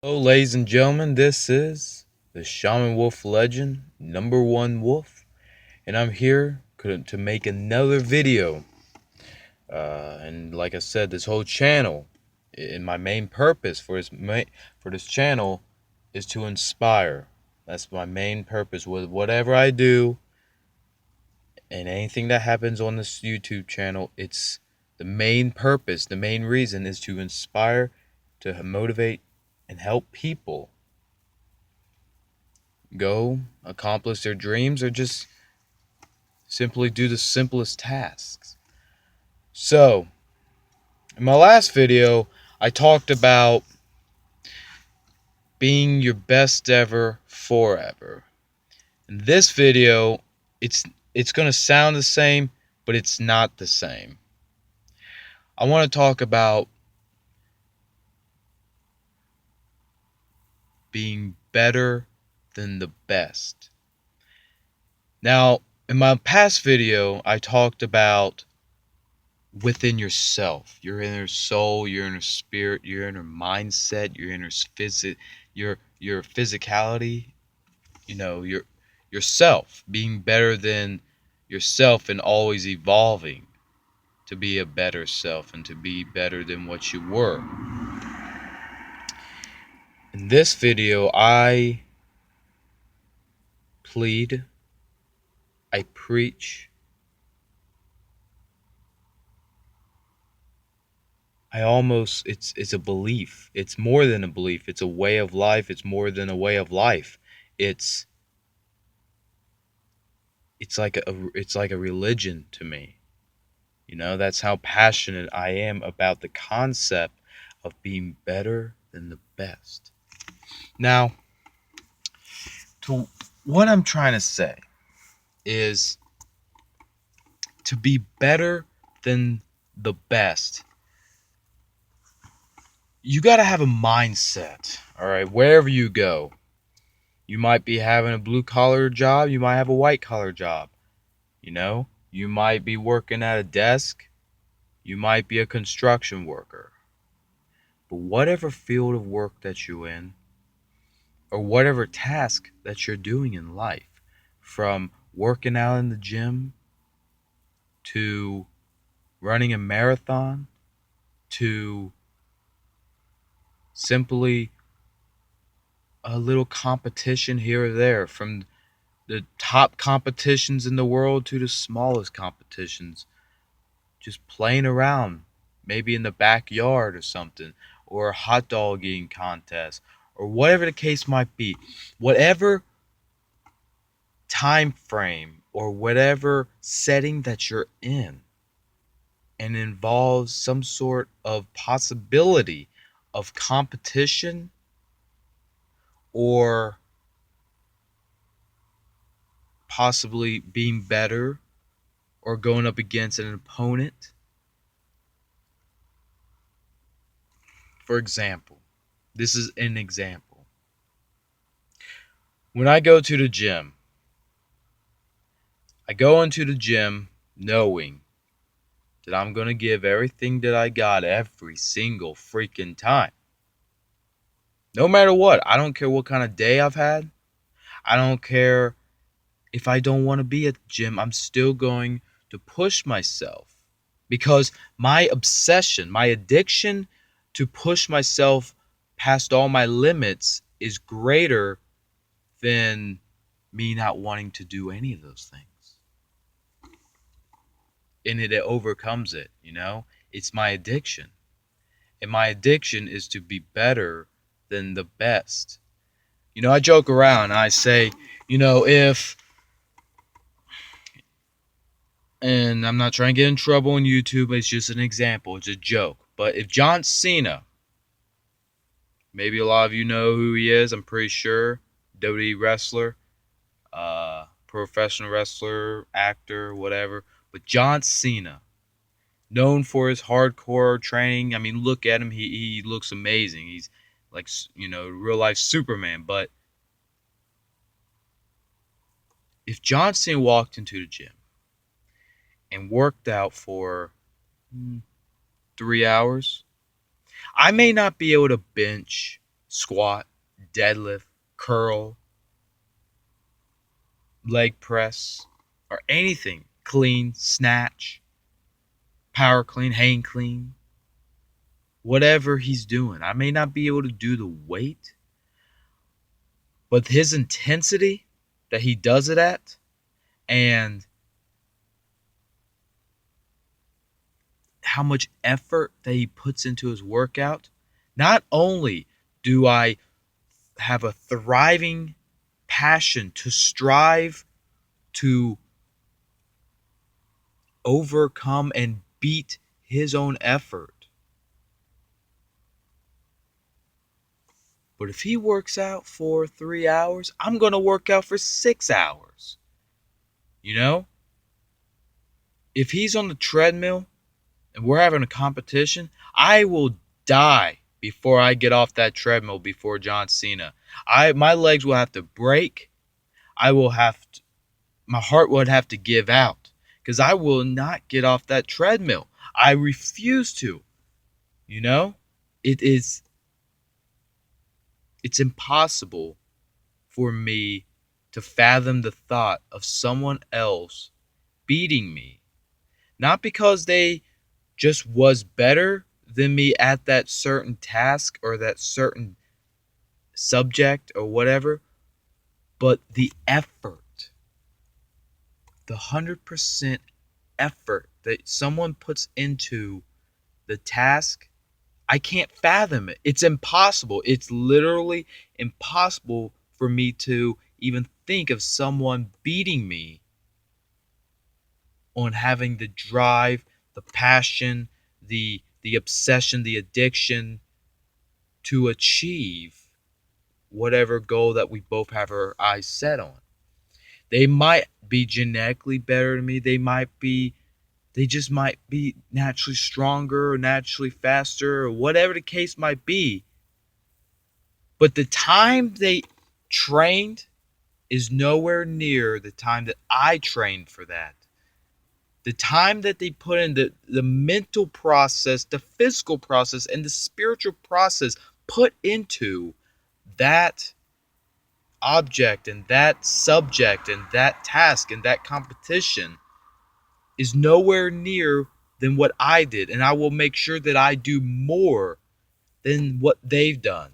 Hello, ladies and gentlemen, this is the Shaman Wolf Legend, number one wolf, and I'm here to make another video. And like I said, this whole channel, and my main purpose for this channel is to inspire. That's my main purpose with whatever I do and anything that happens on this YouTube channel. It's the main purpose, the main reason is to inspire, to motivate, and help people go accomplish their dreams or just simply do the simplest tasks. So, in my last video, I talked about being your best ever forever. In this video, it's going to sound the same, but it's not the same. I want to talk about being better than the best. Now, in my past video, I talked about within yourself, your inner soul, your inner spirit, your inner mindset, your inner your physicality, your yourself, being better than yourself and always evolving to be a better self and to be better than what you were. In this video, I plead, I preach, it's a belief. It's more than a belief. It's a way of life. It's more than a way of life. It's it's like a religion to me. That's how passionate I am about the concept of being better than the best. Now, to what I'm trying to say is to be better than the best. You got to have a mindset, all right? Wherever you go, you might be having a blue collar job, you might have a white collar job, you might be working at a desk, you might be a construction worker. But whatever field of work that you're in, or whatever task that you're doing in life, from working out in the gym to running a marathon to simply a little competition here or there, from the top competitions in the world to the smallest competitions, just playing around, maybe in the backyard or something, or a hot dog eating contest, or whatever the case might be. Whatever time frame or whatever setting that you're in and involves some sort of possibility of competition or possibly being better or going up against an opponent. For example, this is an example. When I go to the gym, I go into the gym knowing that I'm going to give everything that I got every single freaking time. No matter what. I don't care what kind of day I've had. I don't care if I don't want to be at the gym. I'm still going to push myself because my obsession, my addiction to push myself past all my limits is greater than me not wanting to do any of those things. And it overcomes it. It's my addiction. And my addiction is to be better than the best. I joke around and I say, if, and I'm not trying to get in trouble on YouTube, it's just an example, it's a joke. But if John Cena, maybe a lot of you know who he is, I'm pretty sure, WWE wrestler, professional wrestler, actor, whatever. But John Cena, known for his hardcore training. I mean, look at him. He looks amazing. He's like, real life Superman. But if John Cena walked into the gym and worked out for 3 hours, I may not be able to bench squat, deadlift, curl, leg press, or anything, clean, snatch, power clean, hang clean, whatever he's doing. I may not be able to do the weight, but his intensity that he does it at, and how much effort that he puts into his workout, not only do I have a thriving passion to strive to overcome and beat his own effort, but if he works out for 3 hours, I'm going to work out for 6 hours. You know, if he's on the treadmill and we're having a competition, I will die before I get off that treadmill before John Cena. My legs will have to break. I will have to, my heart would have to give out because I will not get off that treadmill. I refuse to. You know, it is it's impossible for me to fathom the thought of someone else beating me. Not because they just was better than me at that certain task or that certain subject or whatever, but the effort, the 100% effort that someone puts into the task, I can't fathom it. It's impossible. It's literally impossible for me to even think of someone beating me on having the drive, the passion, the obsession, the addiction to achieve whatever goal that we both have our eyes set on. They might be genetically better than me. They just might be naturally stronger or naturally faster or whatever the case might be. But the time they trained is nowhere near the time that I trained for that. The time that they put in, the mental process, the physical process, and the spiritual process put into that object and that subject and that task and that competition is nowhere near than what I did. And I will make sure that I do more than what they've done.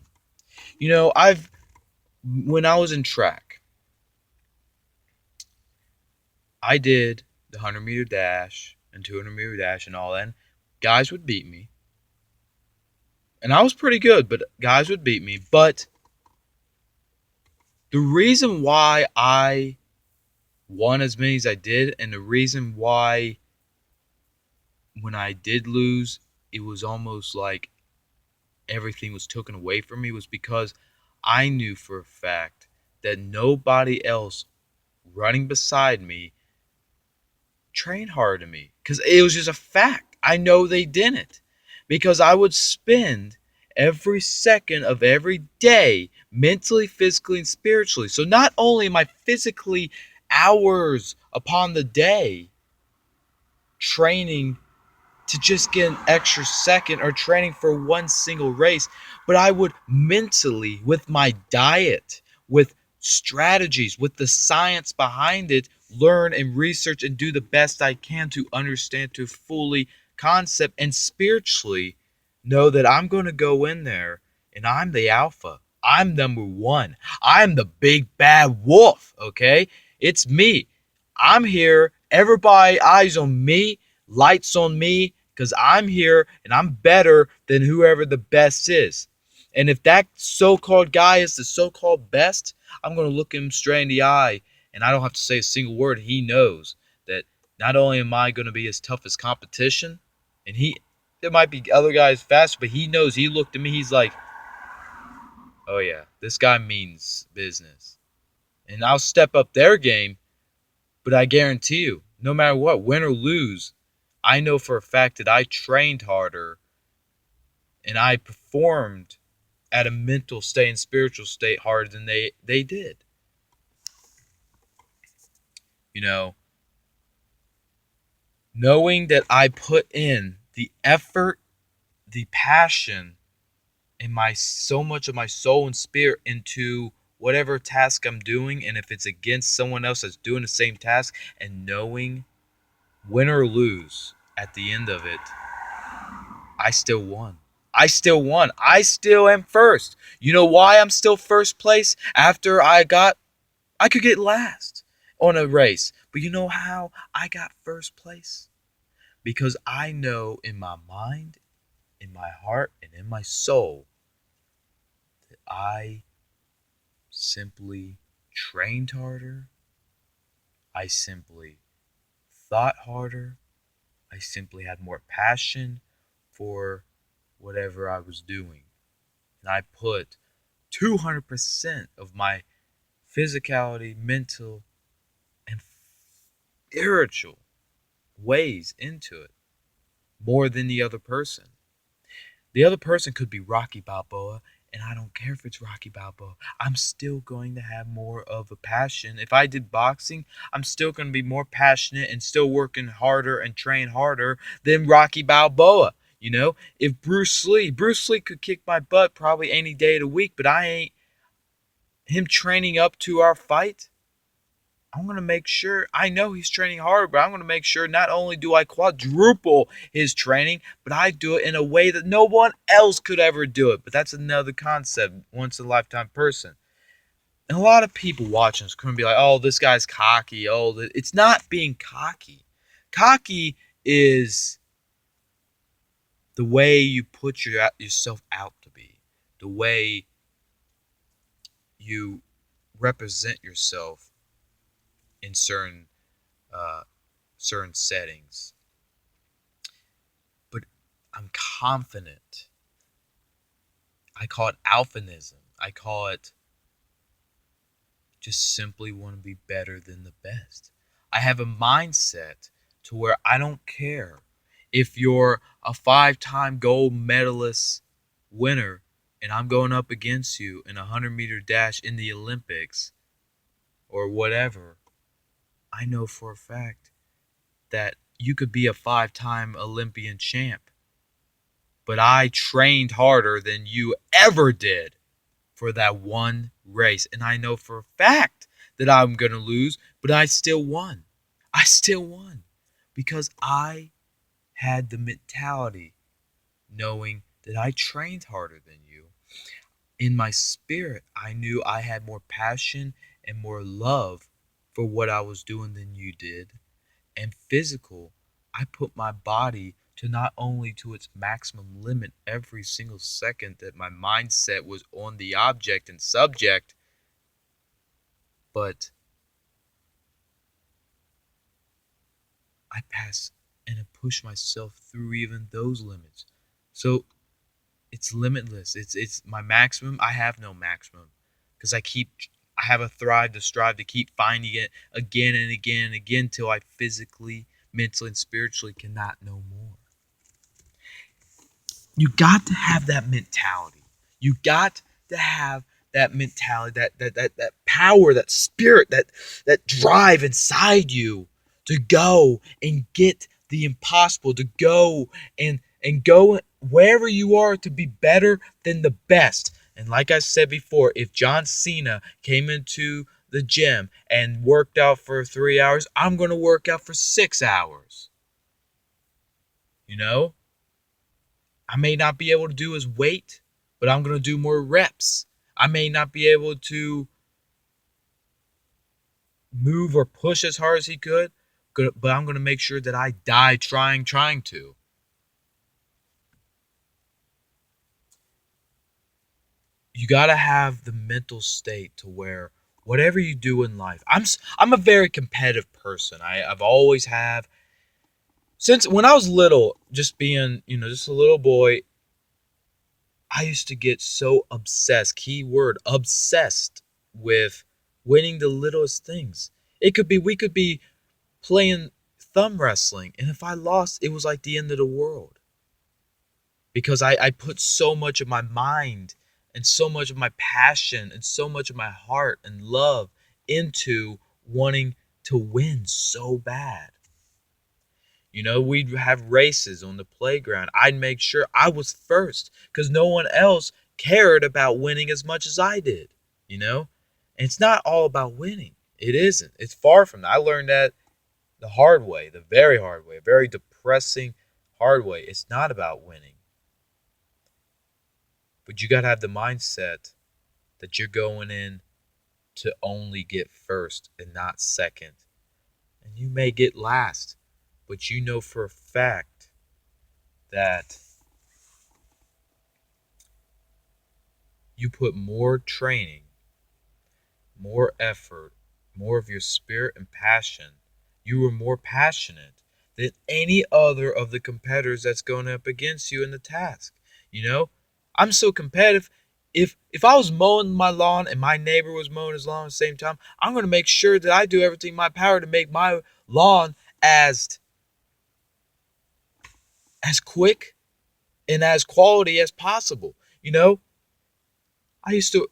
You know, when I was in track, I did the 100-meter dash and 200-meter dash and all that. Guys would beat me. And I was pretty good, but guys would beat me. But the reason why I won as many as I did, and the reason why when I did lose, it was almost like everything was taken away from me, was because I knew for a fact that nobody else running beside me trained harder than me. Because it was just a fact. I know they didn't. Because I would spend every second of every day mentally, physically, and spiritually. So not only am I physically hours upon the day training to just get an extra second or training for one single race, but I would mentally, with my diet, with strategies, with the science behind it, learn and research and do the best I can to understand, to fully concept, and spiritually know that I'm going to go in there and I'm the alpha. I'm number one. I'm the big bad wolf, okay? It's me. I'm here. Everybody eyes on me, lights on me, because I'm here and I'm better than whoever the best is. And if that so-called guy is the so-called best, I'm going to look him straight in the eye, and I don't have to say a single word. He knows that not only am I going to be as tough as competition, and there might be other guys faster, but he knows. He looked at me, he's like, oh yeah, this guy means business. And I'll step up their game, but I guarantee you, no matter what, win or lose, I know for a fact that I trained harder and I performed at a mental state and spiritual state harder than they did. You know, knowing that I put in the effort, the passion, in my so much of my soul and spirit into whatever task I'm doing, and if it's against someone else that's doing the same task, and knowing win or lose at the end of it, I still won. I still won. I still am first. You know why I'm still first place after I could get last on a race. But you know how I got first place? Because I know in my mind, in my heart, and in my soul that I simply trained harder. I simply thought harder. I simply had more passion for whatever I was doing. And I put 200% of my physicality, mental, and spiritual ways into it more than the other person. The other person could be Rocky Balboa, and I don't care if it's Rocky Balboa. I'm still going to have more of a passion. If I did boxing, I'm still going to be more passionate and still working harder and train harder than Rocky Balboa. You know, if Bruce Lee could kick my butt probably any day of the week, but I ain't him training up to our fight. I'm going to make sure, I know he's training hard, but I'm going to make sure not only do I quadruple his training, but I do it in a way that no one else could ever do it. But that's another concept, once in a lifetime person. And a lot of people watching this going to be like, oh, this guy's cocky. Oh, it's not being cocky. Cocky is the way you put yourself out to be, the way you represent yourself in uh, certain settings. But I'm confident. I call it alphanism. I call it just simply want to be better than the best. I have a mindset to where I don't care if you're a 5-time gold medalist winner and I'm going up against you in a 100-meter dash in the Olympics or whatever. I know for a fact that you could be a 5-time Olympian champ, but I trained harder than you ever did for that one race. And I know for a fact that I'm going to lose, but I still won. I still won because I had the mentality knowing that I trained harder than you. In my spirit, I knew I had more passion and more love for what I was doing than you did. And physical, I put my body to not only to its maximum limit every single second that my mindset was on the object and subject, but I pass and I push myself through even those limits. So it's limitless. It's my maximum. I have no maximum because I have a thrive to strive to keep finding it again and again and again till I physically, mentally, and spiritually cannot no more. You got to have that mentality. You got to have that mentality, that power, that spirit, that drive inside you to go and get the impossible, to go and go wherever you are to be better than the best. And like I said before, if John Cena came into the gym and worked out for 3 hours, I'm going to work out for 6 hours. You know? I may not be able to do his weight, but I'm going to do more reps. I may not be able to move or push as hard as he could, but I'm going to make sure that I die trying to. You got to have the mental state to where whatever you do in life, I'm a very competitive person. I've always have since when I was little, just being, just a little boy, I used to get so obsessed, keyword obsessed, with winning the littlest things. We could be playing thumb wrestling, and if I lost, it was like the end of the world. Because I put so much of my mind and so much of my passion and so much of my heart and love into wanting to win so bad. We'd have races on the playground. I'd make sure I was first because no one else cared about winning as much as I did, you know? And it's not all about winning. It isn't. It's far from that. I learned that the hard way, the very hard way, a very depressing hard way. It's not about winning. But you got to have the mindset that you're going in to only get first and not second. And you may get last, but you know for a fact that you put more training, more effort, more of your spirit and passion. You were more passionate than any other of the competitors that's going up against you in the task. You know, I'm so competitive. If I was mowing my lawn and my neighbor was mowing his lawn at the same time, I'm going to make sure that I do everything in my power to make my lawn as quick and as quality as possible. You know, I used to,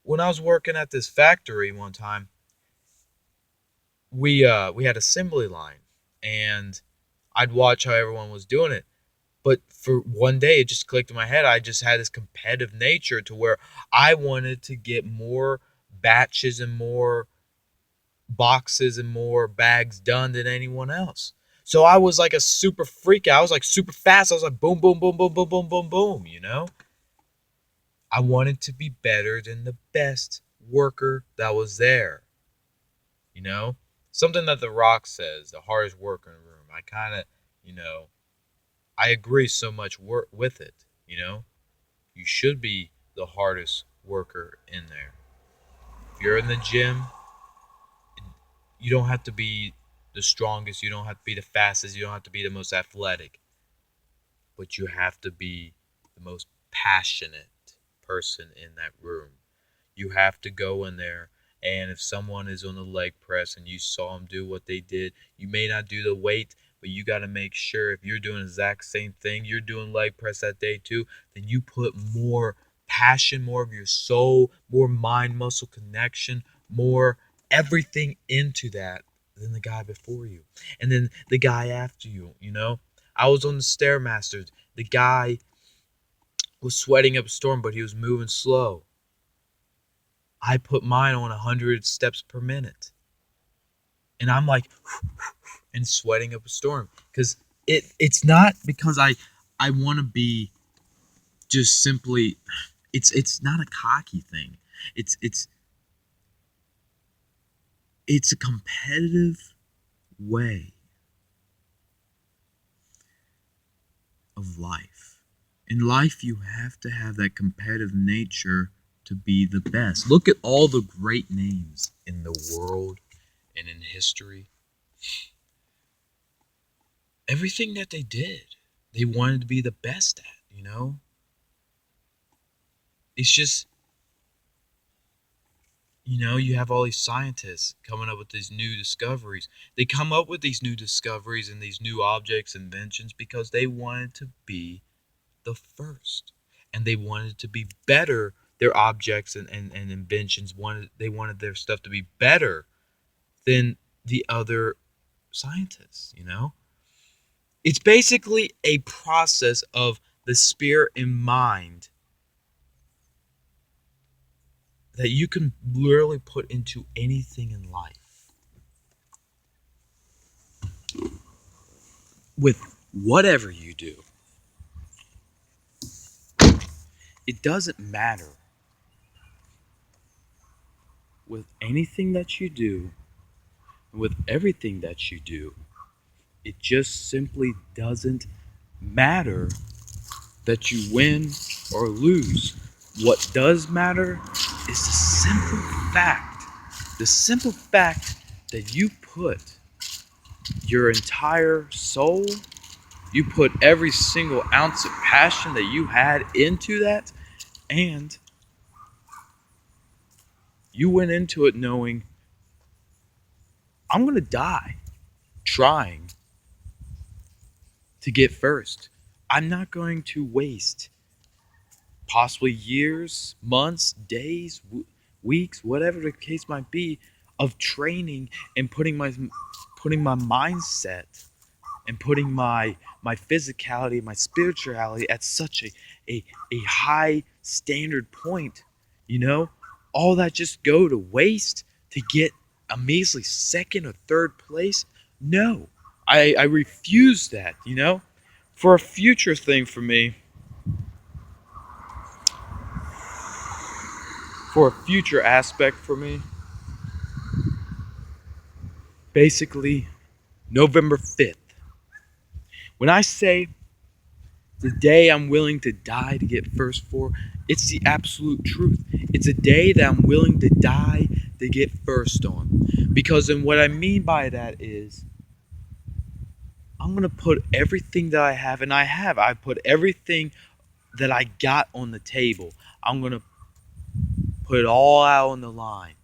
when I was working at this factory one time, we had assembly line, and I'd watch how everyone was doing it. But for one day, it just clicked in my head. I just had this competitive nature to where I wanted to get more batches and more boxes and more bags done than anyone else. So I was like a super freak. I was like super fast. I was like boom, boom, boom, boom, boom, boom, boom, boom, I wanted to be better than the best worker that was there. You know, something that The Rock says, the hardest worker in the room. I kind of, I agree so much with it. You should be the hardest worker in there. If you're in the gym, you don't have to be the strongest, you don't have to be the fastest, you don't have to be the most athletic, but you have to be the most passionate person in that room. You have to go in there, and if someone is on the leg press and you saw them do what they did, you may not do the weight, but you got to make sure if you're doing the exact same thing, you're doing leg press that day too, then you put more passion, more of your soul, more mind muscle connection, more everything into that than the guy before you. And then the guy after you. I was on the Stairmasters. The guy was sweating up a storm, but he was moving slow. I put mine on 100 steps per minute. And I'm like, and sweating up a storm. Because it's not because I want to be just simply, it's not a cocky thing. It's a competitive way of life. In life, you have to have that competitive nature to be the best. Look at all the great names in the world and in history. Everything that they did, they wanted to be the best at. It's just, you have all these scientists coming up with these new discoveries. They come up with these new discoveries and these new objects, inventions, because they wanted to be the first. And they wanted to be better. Their objects and inventions they wanted their stuff to be better than the other scientists. It's basically a process of the spirit and mind that you can literally put into anything in life. With whatever you do, it doesn't matter. With anything that you do, with everything that you do, it just simply doesn't matter that you win or lose. What does matter is the simple fact that you put your entire soul, you put every single ounce of passion that you had into that, and you went into it knowing, I'm going to die trying to get first. I'm not going to waste possibly years, months, days, weeks, whatever the case might be, of training and putting my mindset and putting my physicality, my spirituality at such a high standard point, you know, all that just go to waste to get a measly second or third place? No, I refuse that, you know? For a future thing for me, for a future aspect for me, basically November 5th. When I say the day I'm willing to die to get first for, it's the absolute truth. It's a day that I'm willing to die to get first on. Because then what I mean by that is I'm going to put everything that I have, and I put everything that I got on the table. I'm going to put it all out on the line.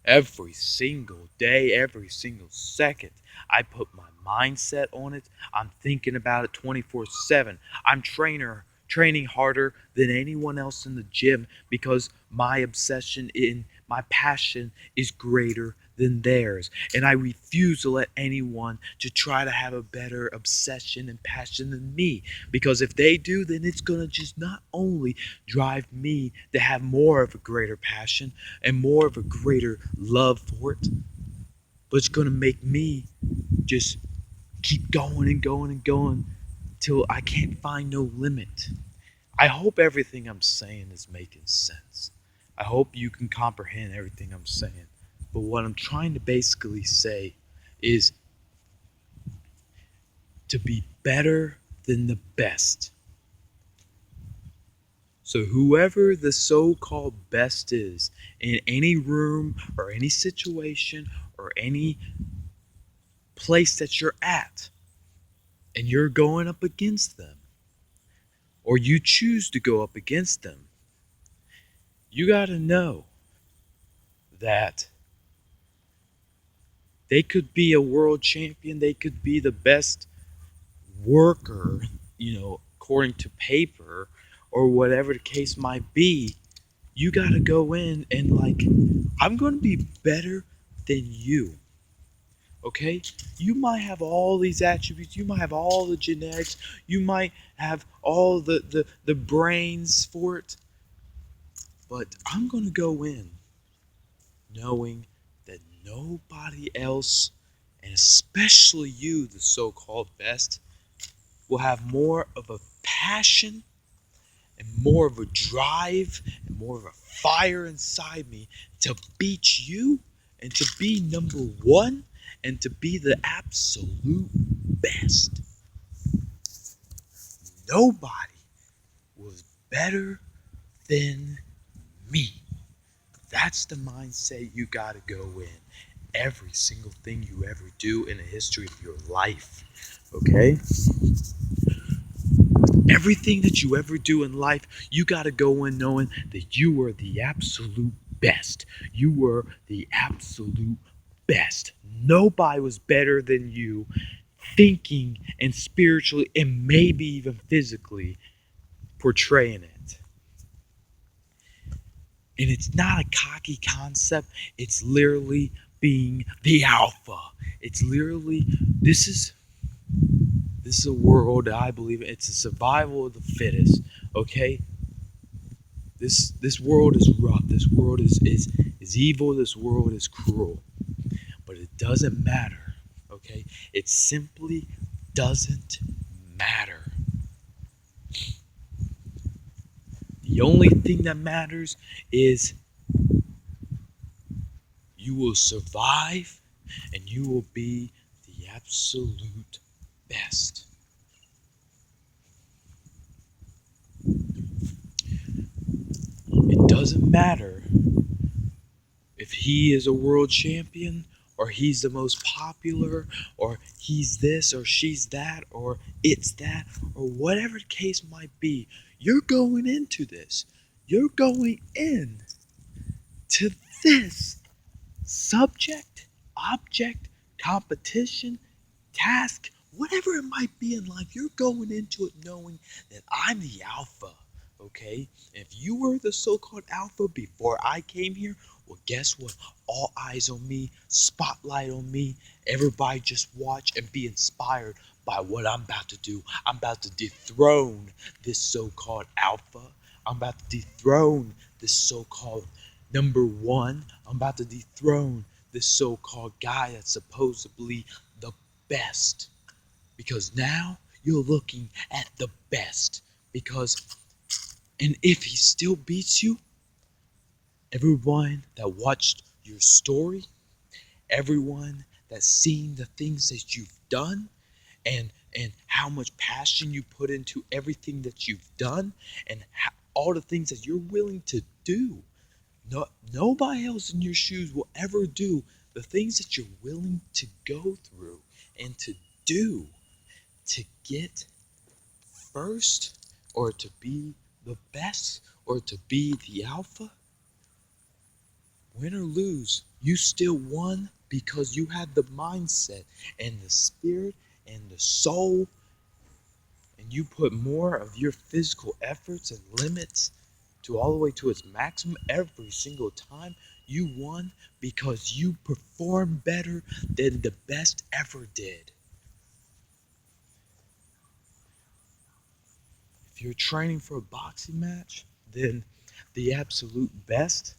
Every single day, every single second, I put my mindset on it. I'm thinking about it 24/7. I'm training harder than anyone else in the gym because my obsession in my passion is greater than theirs. And I refuse to let anyone to try to have a better obsession and passion than me. Because if they do, then it's gonna just not only drive me to have more of a greater passion and more of a greater love for it, but it's gonna make me just keep going and going and going till I can't find no limit. I hope everything I'm saying is making sense. I hope you can comprehend everything I'm saying. But what I'm trying to basically say is to be better than the best. So whoever the so-called best is in any room or any situation or any place that you're at, and you're going up against them, or you choose to go up against them, you got to know that they could be a world champion, they could be the best worker, according to paper or whatever the case might be. You got to go in and, like, I'm going to be better than you. Okay? You might have all these attributes, you might have all the genetics, you might have all the brains for it, but I'm going to go in knowing that nobody else, and especially you, the so-called best, will have more of a passion and more of a drive and more of a fire inside me to beat you and to be number one and to be the absolute best. Nobody was better than me. That's the mindset you got to go in every single thing you ever do in the history of your life. Okay? Everything that you ever do in life, you got to go in knowing that you were the absolute best. You were the absolute best. Nobody was better than you, thinking and spiritually and maybe even physically portraying it. And it's not a cocky concept. It's literally being the alpha. It's literally, this is a world that I believe in. It's a survival of the fittest. Okay? This world is rough. This world is evil. This world is cruel. But it doesn't matter. Okay? It simply doesn't matter. The only thing that matters is you will survive and you will be the absolute best. It doesn't matter if he is a world champion or he's the most popular or he's this or she's that or it's that or whatever the case might be. You're going into this. You're going in to this subject, object, competition, task, whatever it might be in life. You're going into it knowing that I'm the alpha. Okay? If you were the so-called alpha before I came here, well, guess what? All eyes on me, spotlight on me. Everybody just watch and be inspired by what I'm about to do. I'm about to dethrone this so-called alpha. I'm about to dethrone this so-called number one. I'm about to dethrone this so-called guy that's supposedly the best. Because now you're looking at the best. Because, and if he still beats you, everyone that watched your story, everyone that's seen the things that you've done, and how much passion you put into everything that you've done, and all the things that you're willing to do. No, nobody else in your shoes will ever do the things that you're willing to go through and to do to get first, or to be the best, or to be the alpha. Win or lose, you still won because you had the mindset and the spirit and the soul, and you put more of your physical efforts and limits to all the way to its maximum every single time. You won because you performed better than the best ever did. If you're training for a boxing match, then the absolute best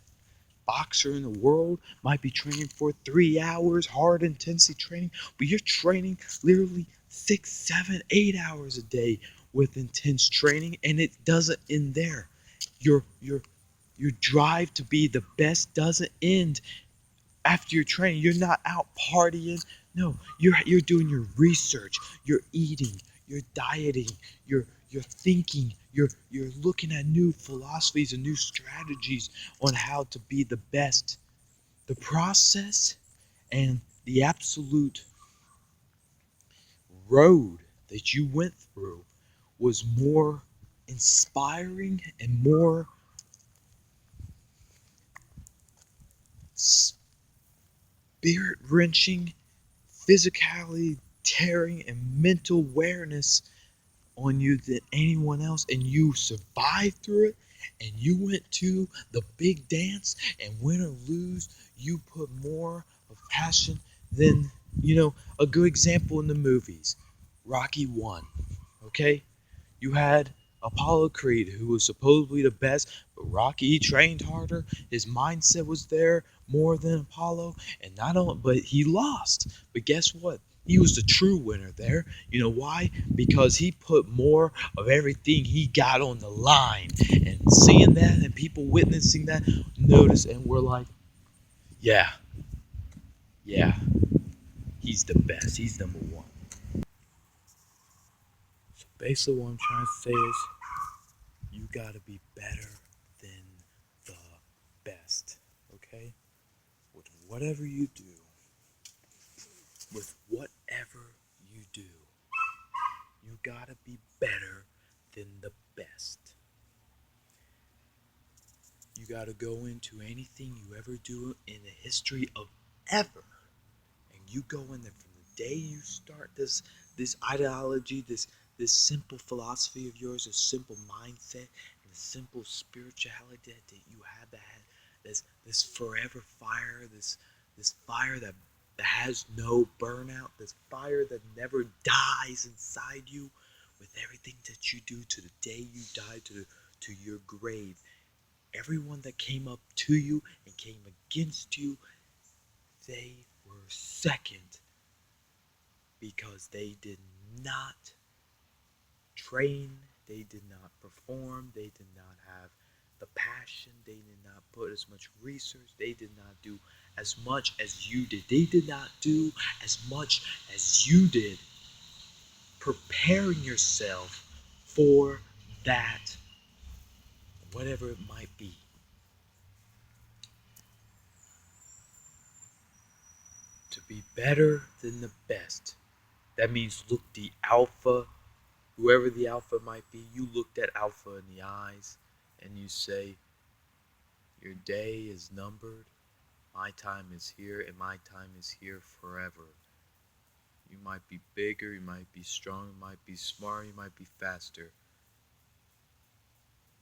boxer in the world might be training for 3 hours, hard intensity training, but you're training literally 6, 7, 8 hours a day with intense training, and it doesn't end there. Your drive to be the best doesn't end after your training. You're not out partying. No, you're doing your research, you're eating, you're dieting, you're thinking, you're looking at new philosophies and new strategies on how to be the best. The process and the absolute road that you went through was more inspiring and more spirit wrenching, physically tearing, and mental awareness on you than anyone else, and you survived through it, and you went to the big dance, and win or lose, you put more of passion than, a good example in the movies, Rocky 1. Okay, you had Apollo Creed, who was supposedly the best, but Rocky trained harder. His mindset was there more than Apollo, and not only, but he lost. But guess what? He was the true winner there. You know why? Because he put more of everything he got on the line. And seeing that and people witnessing that, notice, and we're like, yeah, yeah, he's the best. He's number one. So basically, what I'm trying to say is, you gotta be better than the best, okay? With whatever you do, with whatever you do, you gotta be better than the best. You gotta go into anything you ever do in the history of ever, and you go in there from the day you start this ideology, this simple philosophy of yours, this simple mindset, and this simple spirituality that you have, that has this forever fire, this fire that has no burnout, this fire that never dies inside you, with everything that you do to the day you die, to your grave. Everyone that came up to you and came against you, they were second, because they did not train, they did not perform, they did not have the passion, they did not put as much research, they did not do as much as you did. They did not do as much as you did preparing yourself for that, whatever it might be. To be better than the best. That means look the alpha, whoever the alpha might be, you look that alpha in the eyes and you say, your day is numbered, my time is here, and my time is here forever. You might be bigger, you might be strong, you might be smart, you might be faster,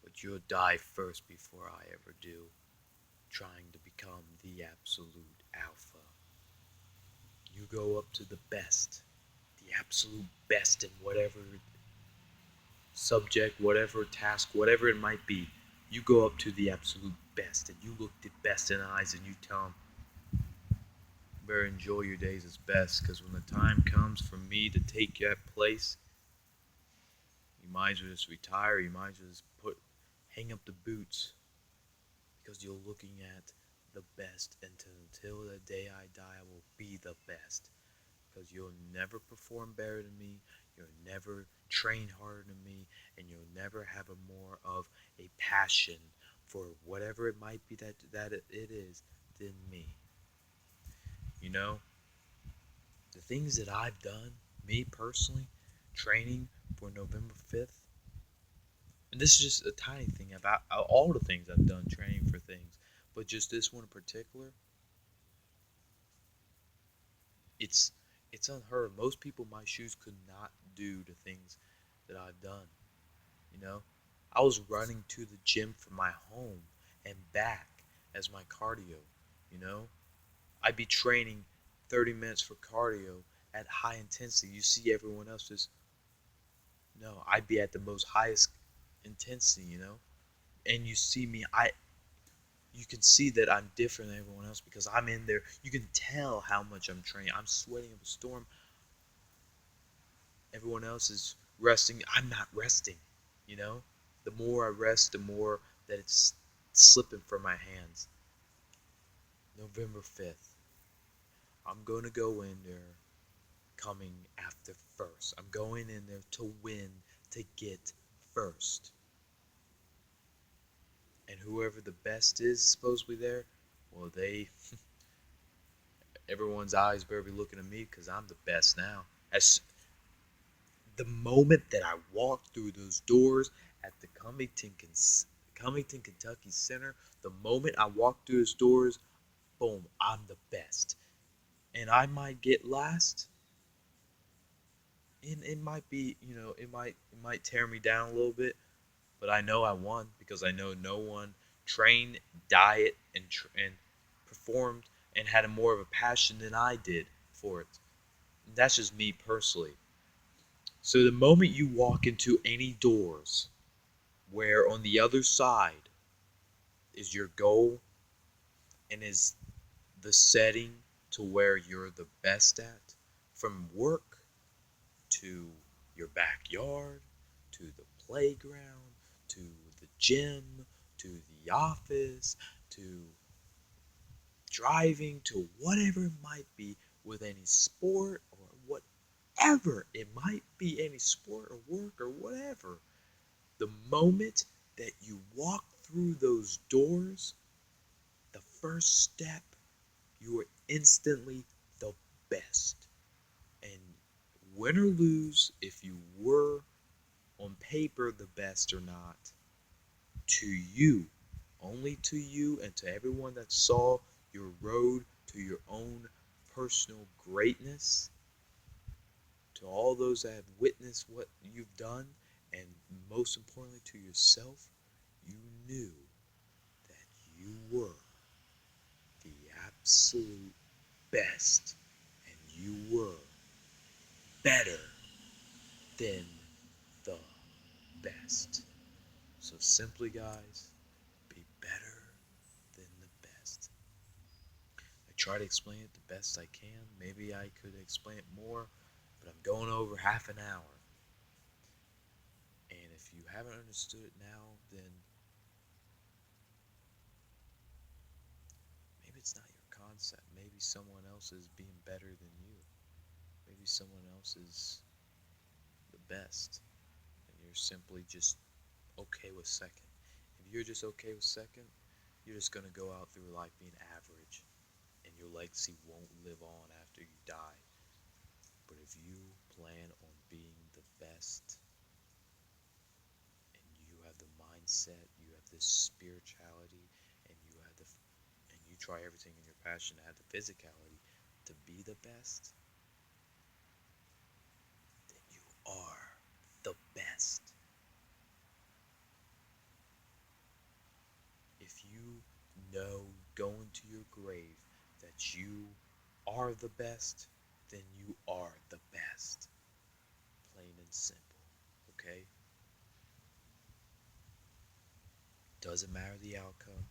but you'll die first before I ever do, trying to become the absolute alpha. You go up to the best, the absolute best in whatever subject, whatever task, whatever it might be. You go up to the absolute best and you look the best in the eyes and you tell them, better enjoy your days as best, because when the time comes for me to take that place, you might as well just retire. You might as well just hang up the boots, because you're looking at the best. Until the day I die, I will be the best. Because you'll never perform better than me, you'll never train harder than me, and you'll never have a more of a passion for whatever it might be that it is than me. You know, the things that I've done, me personally, training for November 5th, and this is just a tiny thing about all the things I've done training for things, but just this one in particular, it's it's unheard of. Most people in my shoes could not do the things that I've done. You know, I was running to the gym from my home and back as my cardio. You know, I'd be training 30 minutes for cardio at high intensity. You see everyone else just, no, I'd be at the most highest intensity, you know? And you see me, you can see that I'm different than everyone else because I'm in there. You can tell how much I'm training. I'm sweating up a storm. Everyone else is resting. I'm not resting, you know? The more I rest, the more that it's slipping from my hands. November 5th. I'm going to go in there coming after first. I'm going in there to win, to get first. And whoever the best is supposedly there, well, everyone's eyes better be looking at me because I'm the best now. As the moment that I walked through those doors at the Covington, Kentucky Center, the moment I walked through those doors, boom, I'm the best. And I might get last, and it might be, it might tear me down a little bit, but I know I won because I know no one trained, diet, and performed and had a more of a passion than I did for it. And that's just me personally. So the moment you walk into any doors where on the other side is your goal and is the setting to where you're the best at, from work to your backyard to the playground to the gym to the office to driving to whatever it might be, with any sport or whatever it might be, any sport or work or whatever, the moment that you walk through those doors, the first step, you are instantly the best. And win or lose, if you were on paper the best or not, to you, only to you and to everyone that saw your road to your own personal greatness, to all those that have witnessed what you've done, and most importantly to yourself, you knew that you were the absolute best and you were better than the best. So simply, guys, be better than the best. I try to explain it the best I can. Maybe I could explain it more, but I'm going over half an hour. And if you haven't understood it now, then maybe it's not your concept. Maybe someone else is being better than you. Maybe someone else is the best, and you're simply just okay with second. If you're just okay with second, you're just gonna go out through life being average, and your legacy won't live on after you die. But if you plan on being the best, and you have the mindset, you have this spirituality, and you try everything in your passion to have the physicality to be the best, then you are the best. If you know going to your grave that you are the best, then you are the best. Plain and simple. Okay? Doesn't matter the outcome.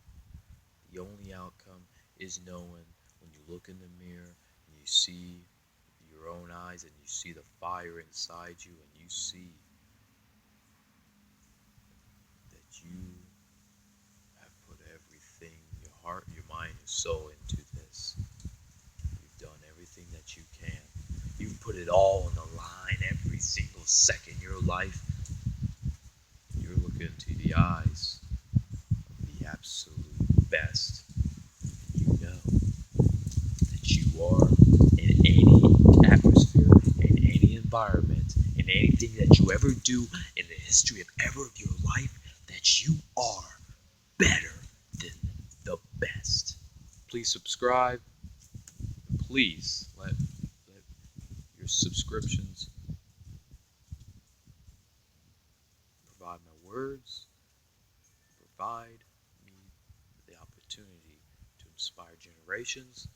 The only outcome is knowing when you look in the mirror and you see your own eyes and you see the fire inside you and you see that you have put everything, your heart, your mind, your soul into this. You've done everything that you can. You've put it all on the line every single second of your life. You're looking into the eyes of the absolute best. You know that you are in any atmosphere, in any environment, in anything that you ever do in the history of ever of your life, that you are better than the best. Please subscribe. Please let your subscriptions provide my words, provide me the opportunity to inspire generations